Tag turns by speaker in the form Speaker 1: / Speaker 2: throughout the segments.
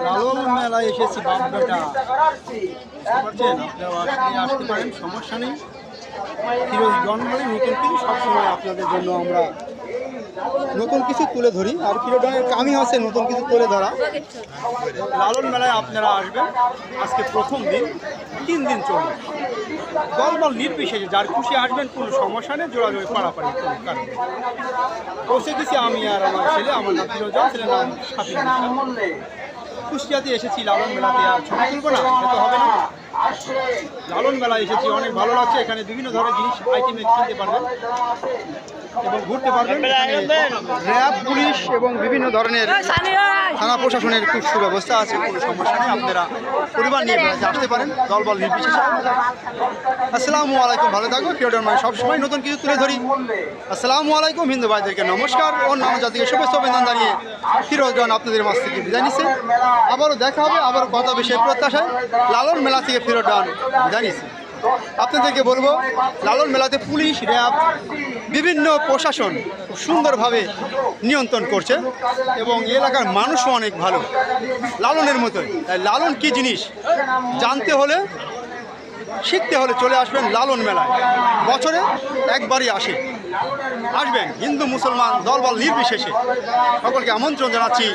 Speaker 1: লালন মেলায় এসেছি বাপবেটা বুঝতে পারছেন। আপনারা আসতে পারেন, সমস্যা নেই। ফিরোজ জন্মালে নতুন কিছু সবসময় আপনাদের জন্য আমরা নতুন কিছু তুলে ধরি, আর ফিরোজনের কামই আছে নতুন কিছু তুলে ধরা। লালন মেলায় আপনারা আসবেন, আজকে প্রথম দিন, 3 দিন চলবে। দলবল নির্বিশেষে যার খুশি আসবেন, কোনো সমস্যা নেই, জোড়াজোড়ি পাড়াপাড়ি কোনো কারণ নেই। পৌঁছে গেছি আমি আর আমার ছেলে, আমার নাম ফিরোজন, ছেলের নাম সাথী। কুষ্টিয়াতে এসেছি লালন মেলাতে, আর ছবি তুলবো না, সেটা হবে না। লালন মেলায় এসেছি, অনেক ভালো লাগছে। এখানে বিভিন্ন ধরনের জিনিস আইটেম কিনতে পারবেন এবং ঘুরতে পারবেন। র্যাব, পুলিশ এবং বিভিন্ন ধরনের থানা প্রশাসনের খুব সুব্যবস্থা আছে, কোনো সমস্যা নেই। আপনারা পরিবার নিয়ে বেড়াতে আসতে পারেন, দলবল নির্বিশেষে। আসসালামু আলাইকুম, ভালো থাকবো। ফিরোডন মানে সবসময় নতুন কিছু তুলে ধরি। আসসালামু আলাইকুম, হিন্দু ভাইদেরকে নমস্কার, অন্যান্য জাতিকে শুভেচ্ছা অভিনন্দন জানিয়ে ফিরোজন আপনাদের মাছ থেকে বিদায় নিচ্ছে। আবারও দেখা হবে, আবারও কথা হবে সেই প্রত্যাশায়। লালন মেলা থেকে ফিরোডন বিদায় নিচ্ছে। আপনাদেরকে বলবো, লালন মেলাতে পুলিশ, র্যাব, বিভিন্ন প্রশাসন খুব সুন্দরভাবে নিয়ন্ত্রণ করছে এবং এলাকার মানুষও অনেক ভালো, লালনের মতোই। তাই লালন কী জিনিস জানতে হলে, শিখতে হলে চলে আসবেন লালন মেলায়। বছরে একবারই আসবেন, হিন্দু মুসলমান দলবল নির্বিশেষে সকলকে আমন্ত্রণ জানাচ্ছি।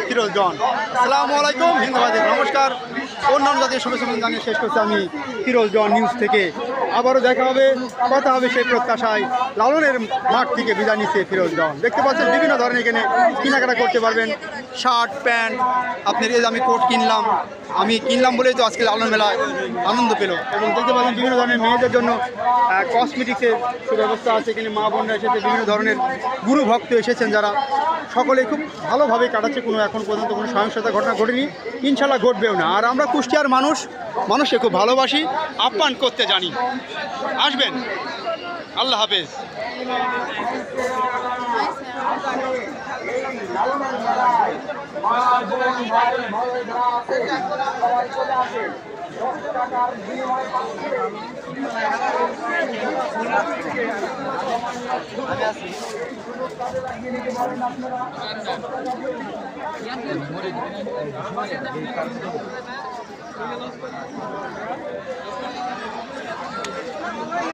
Speaker 1: ফিরোজন, আসসালামু আলাইকুম, হিন্দু ভাইদের নমস্কার, অন্যান্য জাতীয় শুভেচ্ছা জানিয়ে শেষ করছি আমি ফিরোজন নিউজ থেকে। আবারও দেখা হবে, কথা হবে সেই প্রত্যাশায়। লালনের মাঠ থেকে বিদায় নিচ্ছে ফিরোজন। দেখতে পাচ্ছেন বিভিন্ন ধরনের এখানে কেনাকাটা করতে পারবেন, শার্ট, প্যান্ট। আপনার এই যে আমি কোট কিনলাম, আমি কিনলাম বলেই তো আজকে লালন মেলায় আনন্দ পেল। এবং দেখতে পাচ্ছেন বিভিন্ন ধরনের মেয়েদের জন্য কসমেটিক্সের সুব্যবস্থা আছে। এখানে মা বোনরা এসেছে, বিভিন্ন ধরনের গুরু ভক্ত এসেছেন, যারা সকলে খুব ভালোভাবে কাটাচ্ছে। এখন পর্যন্ত কোনো সহিংসতা ঘটনা ঘটেনি, ইনশাল্লাহ ঘটবেও না। আর আমরা কুষ্টিয়ার মানুষকে খুব ভালোবাসি, আপ্যায়ন করতে জানি। আসবেন, আল্লাহ হাফেজ।